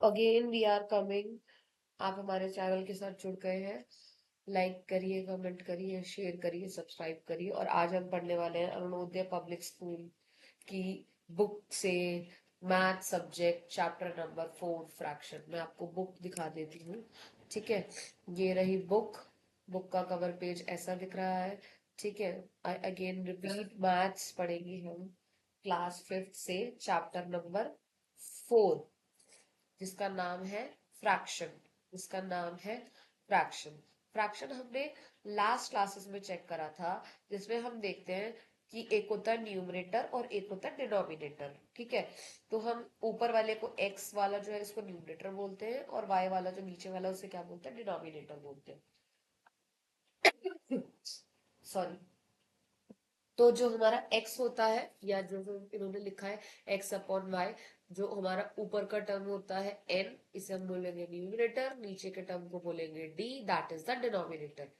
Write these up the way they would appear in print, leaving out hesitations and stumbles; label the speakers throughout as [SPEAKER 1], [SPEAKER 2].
[SPEAKER 1] Again we are coming. आप हमारे channel के साथ जुड़ गए हैं। लाइक करिए, कमेंट करिए, शेयर करिए, सब्सक्राइब करिए। और आज हम पढ़ने वाले हैं अरुणोदय पब्लिक स्कूल की बुक से math subject chapter number 4 fraction. मैं आपको बुक दिखा देती हूँ। ठीक है, ये रही बुक। बुक का कवर पेज ऐसा दिख रहा है। ठीक है, आई अगेन रिपीट, मैथ्स पढ़ेंगे हम क्लास 5th से चैप्टर नंबर 4, जिसका नाम है फ्रैक्शन। जिसका नाम है फ्रैक्शन। फ्रैक्शन हमने लास्ट क्लासेस में चेक करा था, जिसमें हम देखते हैं कि एक होता है न्यूमरेटर और एक होता है डिनोमिनेटर। ठीक है, तो हम ऊपर वाले को एक्स वाला जो है इसको न्यूमरेटर बोलते हैं, और वाई वाला जो नीचे वाला उसे क्या बोलते हैं, डिनोमिनेटर बोलते हैं। सॉरी। तो जो हमारा x होता है, या जो इन्होंने लिखा है x अपॉन वाई, जो हमारा ऊपर का टर्म होता है n, इसे हम बोलेंगे न्यूमरेटर। नीचे के टर्म को बोलेंगे d, that is the denominator.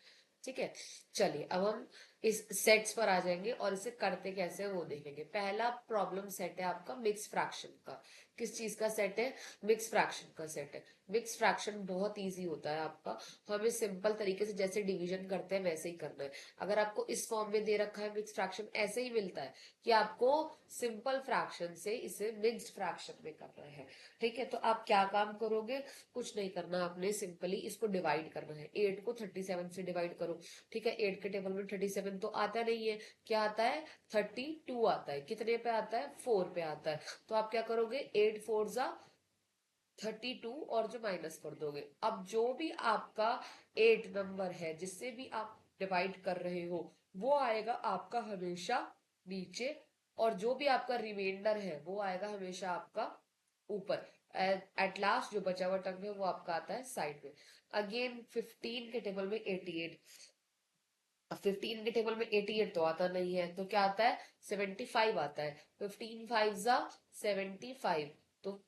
[SPEAKER 1] ठीक है, चलिए अब हम इस सेट्स पर आ जाएंगे और इसे करते कैसे हैं वो देखेंगे। पहला प्रॉब्लम सेट है आपका मिक्स फ्रैक्शन का। किस चीज का सेट है? मिक्स फ्रैक्शन का सेट है। मिक्स फ्रैक्शन बहुत इजी होता है आपका। हमें सिंपल तरीके से जैसे डिवीजन करते हैं वैसे ही करना है। अगर आपको इस फॉर्म में दे रखा है मिक्स फ्रैक्शन, ऐसे ही मिलता है कि आपको सिंपल फ्रैक्शन से इसे मिक्स्ड फ्रैक्शन में करना है। ठीक है, तो आप क्या काम करोगे? कुछ नहीं करना, आपने सिंपली इसको डिवाइड करना है। 8 को 37 से डिवाइड करो। ठीक है, 8 के टेबल में 37 तो आता नहीं है। क्या आता है? 32 आता है। कितने पे आता है? 4 पे आता है। तो आप क्या करोगे? 8 4 जा 32, और जो माइनस कर दोगे। अब जो भी आपका 8 नंबर है जिससे भी आप डिवाइड कर रहे हो, वो आएगा आपका हमेशा नीचे, और जो भी आपका रिमाइंडर है वो आएगा हमेशा आपका ऊपर। एट लास्ट जो बचा हुआ टर्म है वो आपका आता है साइड में। अगेन 15 के टेबल में 88। अब 15 के टेबल में 88 तो आता नहीं है, तो क्या आता है? 75 आता है। 15 5 जा 75। तो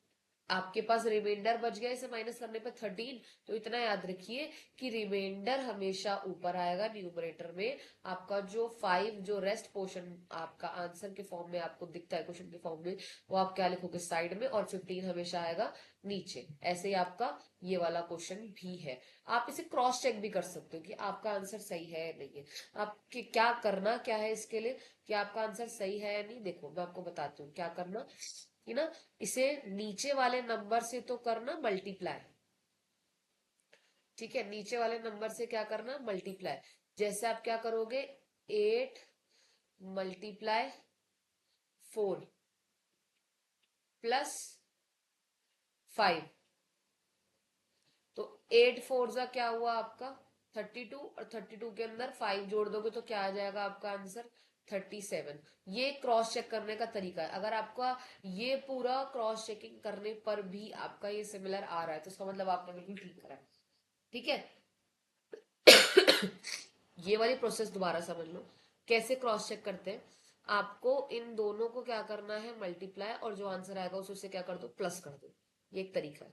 [SPEAKER 1] आपके पास रिमाइंडर बच गया, इसे माइनस करने पर 13। तो इतना याद रखिए कि रिमाइंडर हमेशा ऊपर आएगा न्यूमरेटर में। आपका जो 5, जो रेस्ट पोर्शन आपका आंसर के फॉर्म में आपको दिखता है क्वेश्चन के फॉर्म में, वो आप क्या लिखोगे? साइड में। और 15 हमेशा आएगा नीचे। ऐसे ही आपका ये वाला क्वेश्चन भी है। आप इसे क्रॉस चेक भी कर सकते हो कि आपका आंसर सही है या नहीं है। आपके क्या करना क्या है इसके लिए कि आपका आंसर सही है या नहीं। देखो मैं आपको बताती हूँ क्या करना, कि ना इसे नीचे वाले नंबर से तो करना मल्टीप्लाई। ठीक है, नीचे वाले नंबर से क्या करना? मल्टीप्लाई। जैसे आप क्या करोगे? 8 मल्टीप्लाई 4 प्लस 5। तो 8 4 जा क्या हुआ आपका? 32, और 32 के अंदर 5 जोड़ दोगे तो क्या आ जाएगा आपका आंसर? 37। ये क्रॉस चेक करने का तरीका है। अगर आपका ये पूरा क्रॉस चेकिंग करने पर भी आपका ये सिमिलर आ रहा है, तो इसका मतलब आपने बिल्कुल ठीक करा है। ठीक है। ये वाली प्रोसेस दोबारा समझ लो। कैसे क्रॉस चेक करते हैं? आपको इन दोनों को क्या करना है? मल्टीप्लाई, और जो आंसर आएगा उससे क्या कर दो? प्लस कर दो। ये एक तरीका है।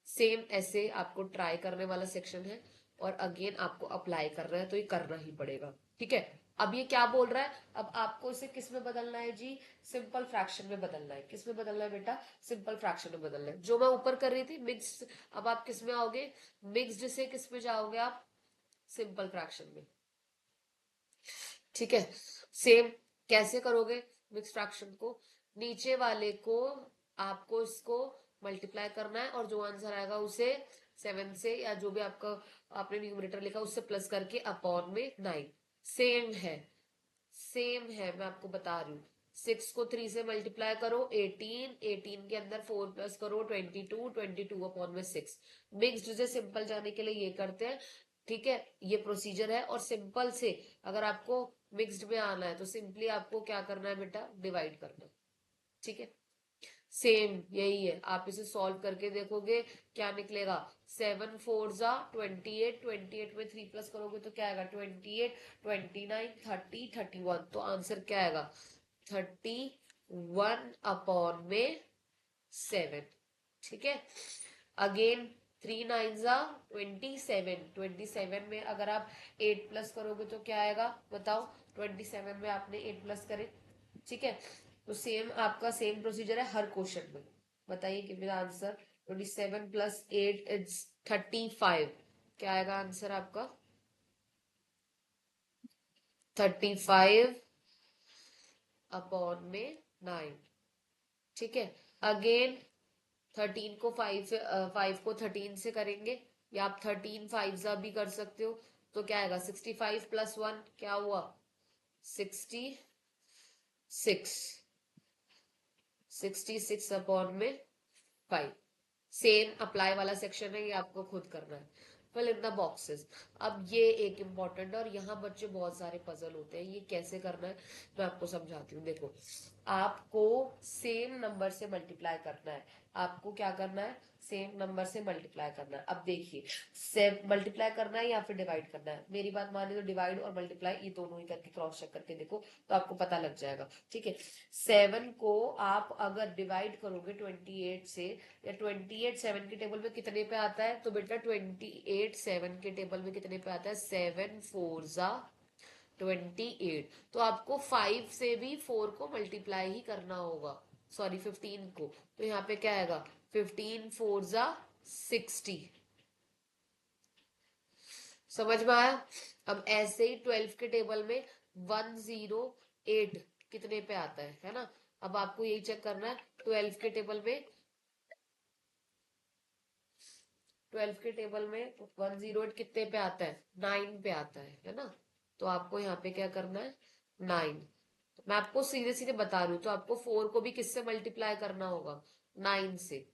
[SPEAKER 1] सेम ऐसे आपको ट्राई करने वाला सेक्शन है, और अगेन आपको अप्लाई कर रहा है तो ये करना ही पड़ेगा। ठीक है, अब ये क्या बोल रहा है? अब आपको इसे किस में बदलना है जी? सिंपल फ्रैक्शन में बदलना है। किस में बदलना है बेटा? सिंपल फ्रैक्शन में बदलना है। जो मैं ऊपर कर रही थी मिक्स, अब आप किस में आओगे? मिक्स्ड से किस में जाओगे आप? सिंपल फ्रैक्शन में। ठीक है, सेम कैसे करोगे मिक्स फ्रैक्शन को? नीचे वाले को आपको इसको मल्टीप्लाई करना है, और जो आंसर आएगा उसे 7 से, या जो भी आपका आपने न्यूमरेटर लिखा उससे प्लस करके अपॉन में 9। सेम है, सेम है, मैं आपको बता रही हूँ। 6 को 3 से मल्टीप्लाई करो 18, 18 के अंदर 4 प्लस करो 22, 22 अपॉन में 6। मिक्स्ड से सिंपल जाने के लिए ये करते हैं। ठीक है, ये प्रोसीजर है। और सिंपल से अगर आपको मिक्स्ड में आना है तो सिंपली आपको क्या करना है बेटा? डिवाइड करना है। ठीक है, सेम यही है। आप इसे सॉल्व करके देखोगे क्या निकलेगा? 7 4 जा 28, 28 में 3 प्लस करोगे तो क्या आएगा? 28, 29, 30, 31। तो आंसर क्या आएगा? 31 अपॉन में 7। ठीक है, अगेन 3 9 जा 27, 27 में अगर आप 8 प्लस करोगे तो क्या आएगा? बताओ। 27 में आपने 8 प्लस करे। ठीक है, तो सेम आपका सेम प्रोसीजर है हर क्वेश्चन में। बताइए कि मेरा आंसर 27 प्लस 8 इज 35। क्या आएगा आंसर आपका? 35 अपॉन में 9। ठीक है, अगेन 13 को 13 से करेंगे, या आप 13 फाइव जा भी कर सकते हो। तो क्या आएगा? 65 प्लस 1 क्या हुआ? 66। 66 अपॉन में 5। सेम अप्लाई वाला सेक्शन है, ये आपको खुद करना है। Fill in the boxes. अब ये एक इम्पॉर्टेंट है, और यहाँ बच्चे बहुत सारे पजल होते हैं। ये कैसे करना है मैं आपको समझाती हूँ। देखो, आपको सेम नंबर से मल्टीप्लाई करना है। आपको क्या करना है? सेम नंबर से मल्टीप्लाई करना है। अब देखिए, सेम मल्टीप्लाई करना है या फिर डिवाइड करना है। मेरी बात माने तो डिवाइड और मल्टीप्लाई ये दोनों ही करके क्रॉस चेक करके देखो, तो आपको पता लग जाएगा। ठीक है, 7 को आप अगर डिवाइड करोगे 28 से, या 28 7 के टेबल में कितने पे आता है? तो बेटा 28 7 के टेबल में कितने पे आता है? 7 4 जा 28। तो आपको 5 से भी 4 को मल्टीप्लाई ही करना होगा, सॉरी 15 को। तो यहाँ पे क्या आएगा? 15 4 जा 60। समझ में आया? अब ऐसे ही 12 के टेबल में 108 कितने पे आता है ना? अब आपको यही चेक करना है। 12 के टेबल में 12 के टेबल में 108 कितने पे आता है? 9 पे आता है ना? तो आपको यहाँ पे क्या करना है? 9। तो मैं आपको सीधे सीधे बता रही हूँ, तो आपको 4 को भी किससे मल्टीप्लाई करना होगा? 9 से।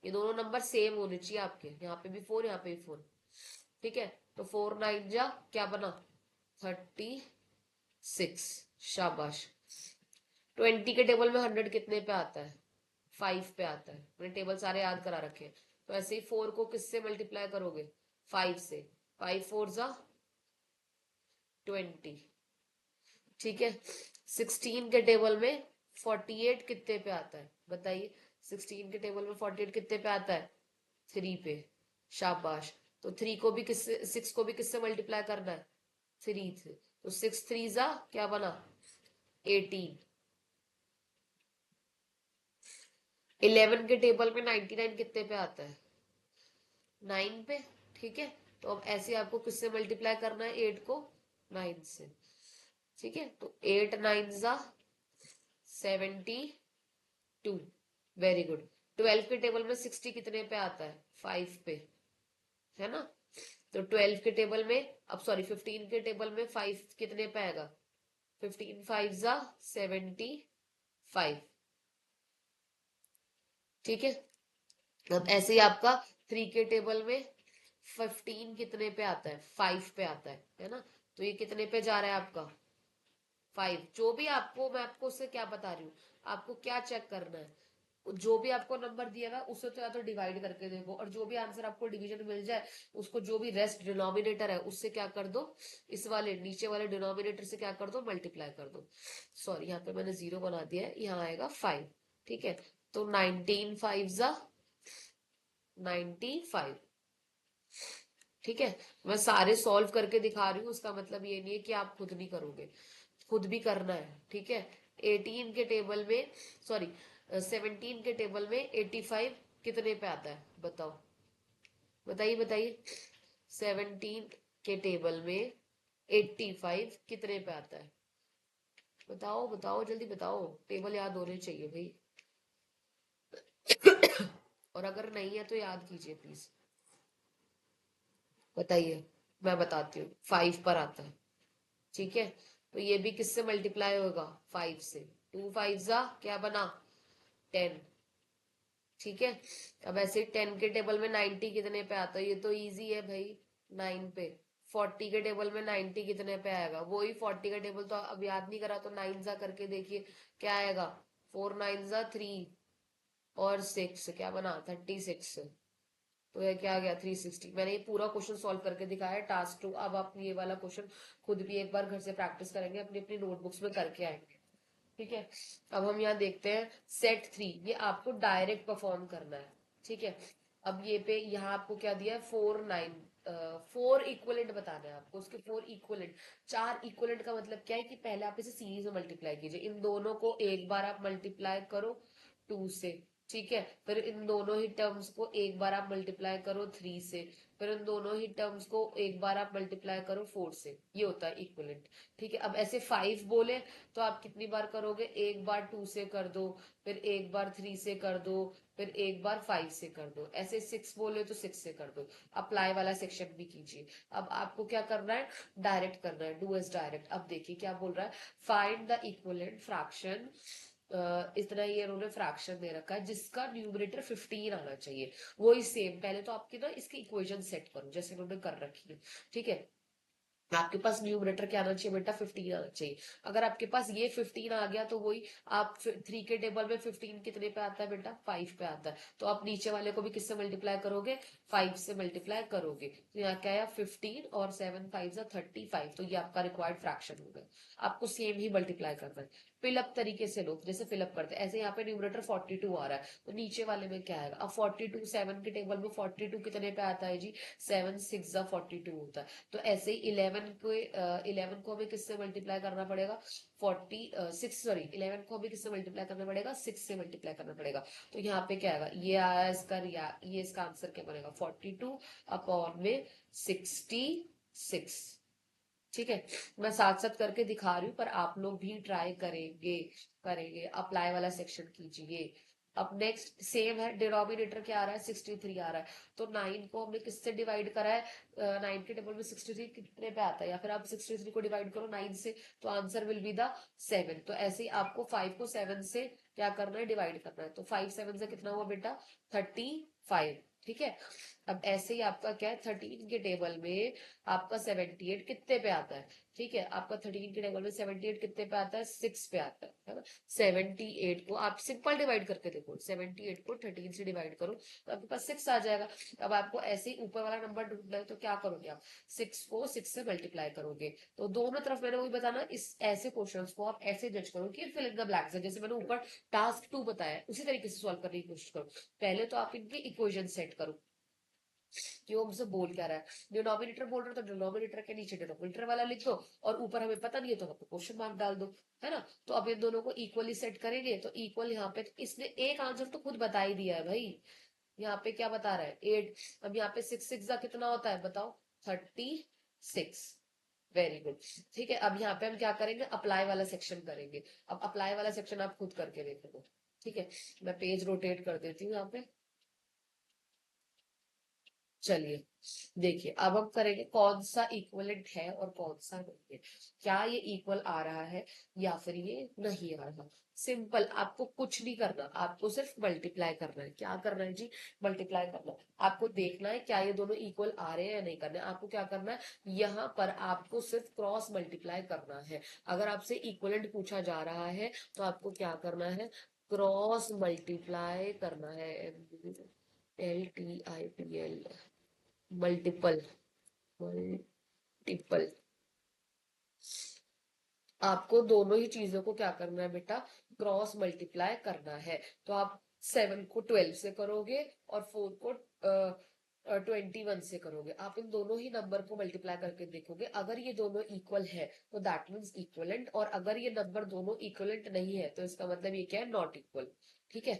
[SPEAKER 1] ये दोनों नंबर सेम होने चाहिए आपके, यहाँ पे भी 4 यहाँ पे भी 4। ठीक है, तो 4 9 जा क्या बना? 36। शाबाश। 20 के टेबल में 100 कितने पे आता है? 5 पे आता है। मैंने टेबल सारे याद करा रखे हैं। तो ऐसे ही 4 को किससे मल्टीप्लाई करोगे? 5 से। 5 4 जा 20। ठीक है, 16 के टेबल में 48 कितने पे आता है? बताइए, 16 के टेबल में 48 कितने पे आता है? 3 पे। शाबाश। तो 3 को भी किससे, 6 को भी किससे मल्टीप्लाई करना है? 3 से। तो 6 3 जा क्या बना? 18। 11 के टेबल में 99 कितने पे आता है? 9 पे। ठीक है, तो अब ऐसे आपको किससे मल्टीप्लाई करना है 8 को? 9 से। ठीक है, तो 8 9 जा 72। Very good. 12 के टेबल में 60 कितने पे आता है? 5 पे, है ना? तो 12 के टेबल में, अब सॉरी 15 के टेबल में 5 कितने पे आएगा? 15 5 जा 75। ठीक है, अब ऐसे ही आपका 3 के टेबल में 15 कितने पे आता है? 5 पे आता है ना? तो ये कितने पे जा रहा है आपका? 5। जो भी आपको, मैं आपको उससे क्या बता रही हूँ, आपको क्या चेक करना है? जो भी आपको नंबर दिएगा उससे तो या तो डिवाइड करके देखो, और जो भी आंसर आपको डिवीजन मिल जाए उसको जो भी रेस्ट डिनोमिनेटर है उससे क्या कर दो? इस वाले नीचे वाले डिनोमिनेटर से क्या कर दो? मल्टीप्लाई कर दो। सॉरी, यहाँ पे मैंने 0 बना दिया है, यहाँ आएगा 5। ठीक है, तो 19 5 जा 95। ठीक है, मैं सारे सॉल्व करके दिखा रही हूँ, उसका मतलब ये नहीं है कि आप खुद नहीं करोगे, खुद भी करना है। ठीक है, 18 के टेबल में, सॉरी 17 के टेबल में 85 कितने पे आता है? बताओ, बताइए बताइए। 17 के टेबल में 85 कितने पे आता है? बताओ बताओ, जल्दी बताओ, टेबल याद होने चाहिए भाई। और अगर नहीं है तो याद कीजिए प्लीज, बताइए। मैं बताती हूँ, 5 पर आता है। ठीक है, तो ये भी किससे मल्टीप्लाई होगा? 5 से। 2 5 जा क्या बना? 10। ठीक है, अब ऐसे 10 के टेबल में 90 कितने पे आता है? ये तो इजी है भाई, 9 पे। 40 के टेबल में 90 कितने पे आएगा? वही 40 का टेबल तो अब याद नहीं करा तो 9 जा करके देखिए क्या आएगा? 4 9 जा 3 और 6 क्या बना? 36। तो ये क्या आ गया? 360। मैंने ये पूरा क्वेश्चन सॉल्व करके दिखाया है, टास्क 2। अब आप ये वाला क्वेश्चन खुद भी एक बार घर से प्रैक्टिस करेंगे, अपनी अपनी नोटबुक्स में करके आएंगे। ठीक है, अब हम यहाँ देखते हैं सेट 3। ये आपको डायरेक्ट परफॉर्म करना है। ठीक है, अब ये पे यहाँ आपको क्या दिया है? 4 9। 4 इक्वलेंट बताना है आपको, उसके 4 इक्वलेंट। 4 इक्वलेंट का मतलब क्या है कि पहले आप इसे सीरीज में मल्टीप्लाई कीजिए, इन दोनों को एक बार आप मल्टीप्लाई करो 2 से। ठीक है, फिर इन दोनों ही टर्म्स को एक बार आप मल्टीप्लाई करो 3 से, फिर इन दोनों ही टर्म्स को एक बार आप मल्टीप्लाई करो 4 से, ये होता है इक्विवेलेंट। ठीक है, अब ऐसे 5 बोले तो आप कितनी बार करोगे, एक बार 2 से कर दो, फिर एक बार 3 से कर दो, फिर एक बार 5 से कर दो, ऐसे 6 बोले तो 6 से कर दो। अप्लाई वाला सेक्शन भी कीजिए। अब आपको क्या करना है, डायरेक्ट करना है, डू एज डायरेक्ट। अब देखिए क्या बोल रहा है, फाइंड द इक्विवेलेंट फ्रैक्शन। इतना ये इन्होंने फ्रैक्शन दे रखा है जिसका न्यूमरेटर 15 आना चाहिए। वही सेम, पहले तो आपकी ना इसकी इक्वेशन सेट करो जैसे इन्होंने कर रखी है। ठीक है, आपके पास न्यूमरेटर क्या आना चाहिए बेटा, 15 आना चाहिए। अगर आपके पास ये 15 आ गया तो वही आप 3 के टेबल में 15 कितने पे आता है बेटा, 5 पे आता है। तो आप नीचे वाले को भी किससे मल्टीप्लाई करोगे, 5 से मल्टीप्लाई करोगे। तो यहाँ क्या है, 15 और 7 5 35, तो ये आपका रिक्वायर्ड फ्रैक्शन हो गया। आपको सेम ही मल्टीप्लाई करना है, फिलअप तरीके से लो, जैसे फिलअप करते हैं ऐसे। यहाँ पे न्यूमरेटर 42 आ रहा है, तो नीचे वाले में क्या आएगा, अब 42 7 के टेबल में 42 कितने पे आता है जी, 7 6 42 होता है। तो ऐसे ही 11 को हमें किससे मल्टीप्लाई करना पड़ेगा, 46, सॉरी 11 को हमें किससे मल्टीप्लाई करना पड़ेगा, 6 से मल्टीप्लाई करना पड़ेगा। तो यहाँ पे क्या आएगा, ये आया इसका ये इसका आंसर क्या बनेगा, 42 अपॉन में 66। ठीक है, मैं साथ साथ करके दिखा रही हूँ, पर आप लोग भी ट्राई करेंगे, अप्लाई वाला सेक्शन कीजिए। अब नेक्स्ट सेम है, डिनोमिनेटर क्या आ रहा है, 63 आ रहा है। तो 9 को हमने किससे डिवाइड करा है, 9 के टेबल में 63 कितने पे आता है, या फिर आप 63 को डिवाइड करो 9 से, तो आंसर विल बी द 7। तो ऐसे ही आपको 5 को 7 से क्या करना है, डिवाइड करना है। तो 5 7 से कितना हुआ बेटा, 35। ठीक है, अब ऐसे ही आपका क्या है, 13 के टेबल में आपका 78 कितने पे आता है। ठीक है, आपका 13 के टेबल में 78 कितने पे आता है, 6 पे आता है ना। 78 को आप सिंपल डिवाइड करके देखो, 78 को 13 से डिवाइड करो तो आपके पास 6 आ जाएगा। अब आपको ऐसे ही ऊपर वाला नंबर ढूंढना है, तो क्या करोगे आप, 6 को 6 से मल्टीप्लाई करोगे। तो दोनों तरफ मैंने वही बताना, इस ऐसे क्वेश्चंस को आप ऐसे जज करो कि फिल इन द ब्लैंक्स है, जैसे मैंने ऊपर टास्क 2 बताया उसी तरीके से सॉल्व करने की कोशिश करो। पहले तो आप इनकी इक्वेशन सेट करो कि वो हमसे बोल क्या रहा है। डिनोमिनेटर बोल रहे हो तो डिनोमिनेटर के नीचे डिनोमिनेटर वाला लिख दो, और ऊपर हमें पता नहीं है तो वहां पे क्वेश्चन मार्क डाल दो, है ना। तो अब इन दोनों को इक्वली सेट करेंगे, तो इक्वल यहाँ पे, तो इसने एक आंसर तो खुद बता ही दिया है भाई। यहाँ पे क्या बता रहा है, 8। अब यहाँ पे 6 6 कितना होता है बताओ, 36। Very good. ठीक है, अब यहाँ पे हम क्या करेंगे, अप्लाई वाला सेक्शन करेंगे। अब अप्लाई वाला सेक्शन आप खुद करके देखो। ठीक है, मैं पेज रोटेट कर देती हूँ यहाँ पे। चलिए देखिए, अब हम करेंगे कौन सा इक्वलेंट है और कौन सा नहीं है। क्या ये इक्वल आ रहा है या फिर ये नहीं आ रहा। सिंपल, आपको कुछ नहीं करना, आपको सिर्फ मल्टीप्लाई करना है। क्या करना है जी, मल्टीप्लाई करना है। आपको देखना है क्या ये दोनों इक्वल आ रहे हैं या नहीं करना है। आपको क्या करना है, यहाँ पर आपको सिर्फ क्रॉस मल्टीप्लाई करना है। अगर आपसे इक्वलेंट पूछा जा रहा है तो आपको क्या करना है, क्रॉस मल्टीप्लाई करना है। LTIPL, multiple, multiple. आपको दोनों ही चीजों को क्या करना है बेटा, क्रॉस मल्टीप्लाई करना है। तो आप 7 को 12 से करोगे और 4 को 21 से करोगे। आप इन दोनों ही नंबर को मल्टीप्लाई करके देखोगे, अगर ये दोनों इक्वल है तो दैट मीन्स इक्वलेंट, और अगर ये नंबर दोनों इक्वलेंट नहीं है तो इसका मतलब ये क्या है, नॉट इक्वल। ठीक है,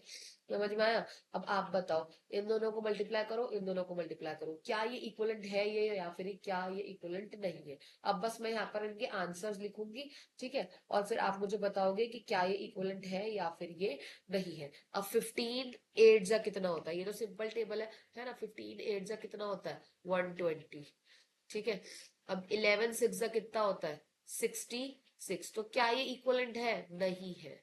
[SPEAKER 1] समझ में आया। अब आप बताओ, इन दोनों को मल्टीप्लाई करो, इन दोनों को मल्टीप्लाई करो, क्या ये इक्वलेंट है ये, या फिर क्या ये इक्वलेंट नहीं है। अब बस मैं यहाँ पर इनके आंसर्स लिखूंगी। ठीक है, और फिर आप मुझे बताओगे कि क्या ये इक्वलेंट है या फिर ये नहीं है। अब 15 8 जा कितना होता है, ये तो सिंपल टेबल है ना। 15 8 जा कितना होता है, 120। ठीक है, अब 11 6 जा कितना होता है, 66। तो क्या ये इक्वलेंट है, नहीं है।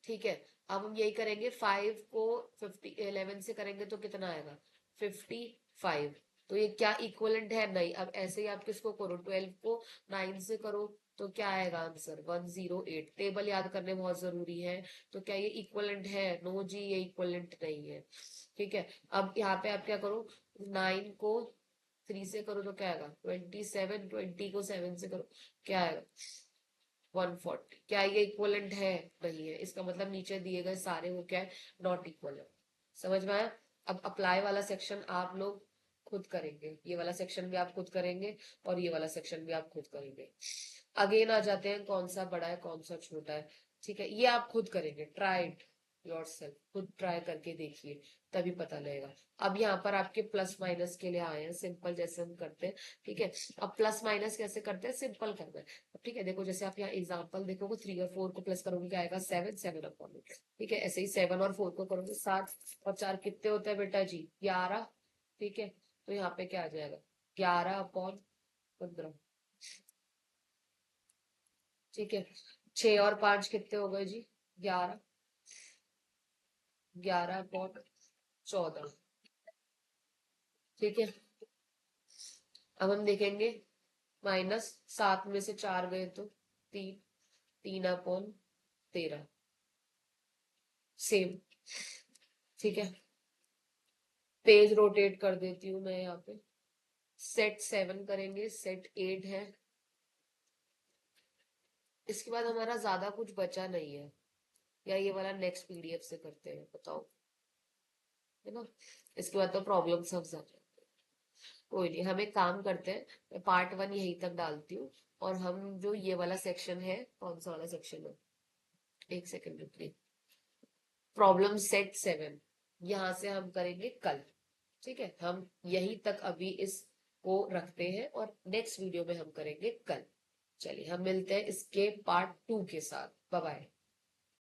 [SPEAKER 1] ठीक है, अब हम यही करेंगे, 5 को 11 से करेंगे तो कितना आएगा, 55। तो ये क्या इक्वलेंट है, नहीं। अब ऐसे ही आप किसको करो, 12 को 9 से करो तो क्या आएगा आंसर, 108। टेबल याद करने बहुत जरूरी है। तो क्या ये इक्वलेंट है, नो जी, ये इक्वलेंट नहीं है। ठीक है, अब यहाँ पे आप क्या करो, 9 को 3 से करो तो क्या आएगा, 27। 20 को 7 से करो, क्या आएगा, 140। क्या ये इक्वलेंट है, नहीं है। इसका मतलब नीचे दिए गए सारे वो क्या है, नॉट इक्वल है। समझ में आया। अब अप्लाई वाला सेक्शन आप लोग खुद करेंगे, ये वाला सेक्शन भी आप खुद करेंगे और ये वाला सेक्शन भी आप खुद करेंगे। अगेन आ जाते हैं, कौन सा बड़ा है कौन सा छोटा है। ठीक है, ये आप खुद करेंगे, ट्राई इट। योरसेल्फ, खुद ट्राई करके देखिए, तभी पता लगेगा। अब यहाँ पर आपके प्लस माइनस के लिए आए हैं, सिंपल जैसे हम करते हैं, ठीक है। अब प्लस माइनस कैसे करते हैं, सिंपल करना है। अब ठीक है, देखो जैसे आप यहाँ एग्जांपल देखोगे 3 और 4 को प्लस करोगे क्या आएगा, 7, 7 अपॉन 8, ठीक है। ऐसे ही 7 और 4 को करोगे 7 और 4 कितने होते हैं बेटा जी, 11, ठीक है। तो यहाँ पे क्या आ जाएगा, 11 अपॉन 15, ठीक है। 6 और 5 कितने हो गए जी, 11, 11 अपॉन 14, ठीक है। अब हम देखेंगे माइनस 7 में से 4 गए तो 3, 3 अपॉन 13, सेम, ठीक है। पेज रोटेट कर देती हूँ मैं यहाँ पे, सेट 7 करेंगे, सेट 8 है। इसके बाद हमारा ज्यादा कुछ बचा नहीं है, या ये वाला नेक्स्ट पीडीएफ से करते हैं, बताओ, है ना। इसके बाद तो प्रॉब्लम सब जाते हैं। कोई नहीं, हम एक काम करते हैं, मैं पार्ट 1 यहीं तक डालती हूँ, और हम जो ये वाला सेक्शन है, कौन सा वाला सेक्शन है, एक सेकंड रुकिए, प्रॉब्लम सेट 7, यहाँ से हम करेंगे कल, ठीक है। हम यहीं तक अभी इसको रखते हैं, और नेक्स्ट वीडियो में हम करेंगे कल। चलिए हम मिलते हैं इसके पार्ट 2 के साथ, बाय बाय।